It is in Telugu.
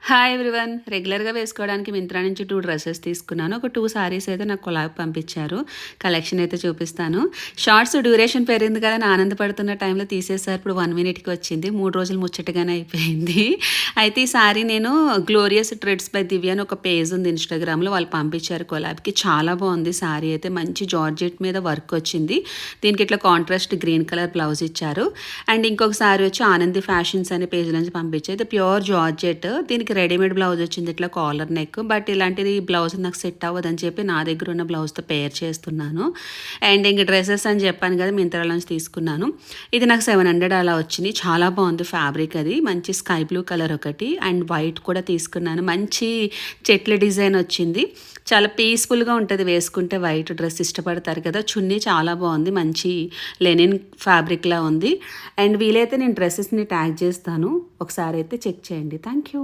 Hi everyone. రెగ్యులర్‌గా వేసుకోవడానికి మింత్రా నుంచి 2 డ్రెసెస్ తీసుకున్నాను. ఒక 2 సారీస్ అయితే నాకు కొలాబ్ పంపించారు. కలెక్షన్ అయితే చూపిస్తాను. షార్ట్స్ డ్యూరేషన్ పెరిగింది కదా అని ఆనందపడుతున్న టైంలో తీసేసారు. ఇప్పుడు 1 మినిట్‌కి వచ్చింది. 3 రోజులు ముచ్చటగానే అయిపోయింది. అయితే ఈ సారీ నేను గ్లోరియస్ ట్రెడ్స్ బై దివ్య అని ఒక పేజ్ ఉంది ఇన్‌స్టాగ్రామ్‌లో. వాళ్ళు పంపించారు కొలాబ్‌కి. చాలా బాగుంది సారీ అయితే. మంచి జార్జెట్ మీద వర్క్ వచ్చింది. దీనికి ఇట్లా కాంట్రాస్ట్ గ్రీన్ కలర్ బ్లౌజ్ ఇచ్చారు. అండ్ ఇంకొక సారీ వచ్చి ఆనంది ఫ్యాషన్స్ అనే పేజ్ నుంచి పంపించారు. ఇది ప్యూర్ జార్జెట్. దీనికి రెడీమేడ్ బ్లౌజ్ వచ్చింది ఇట్లా కాలర్ నెక్. బట్ ఇలాంటిది బ్లౌజ్ నాకు సెట్ అవ్వదని చెప్పి నా దగ్గర ఉన్న బ్లౌజ్తో పేర్ చేస్తున్నాను. అండ్ ఇంక డ్రెస్సెస్ అని చెప్పాను కదా, మింత్రాల నుంచి తీసుకున్నాను. ఇది నాకు 700 అలా వచ్చింది. చాలా బాగుంది ఫ్యాబ్రిక్. అది మంచి స్కై బ్లూ కలర్ ఒకటి అండ్ వైట్ కూడా తీసుకున్నాను. మంచి చెట్ల డిజైన్ వచ్చింది. చాలా పీస్ఫుల్గా ఉంటుంది వేసుకుంటే. వైట్ డ్రెస్ ఇష్టపడతారు కదా. చున్నీ చాలా బాగుంది. మంచి లెనిన్ ఫ్యాబ్రిక్లా ఉంది. అండ్ వీలైతే నేను డ్రెస్సెస్ని ట్యాగ్ చేస్తాను, ఒకసారి అయితే చెక్ చేయండి. Thank you.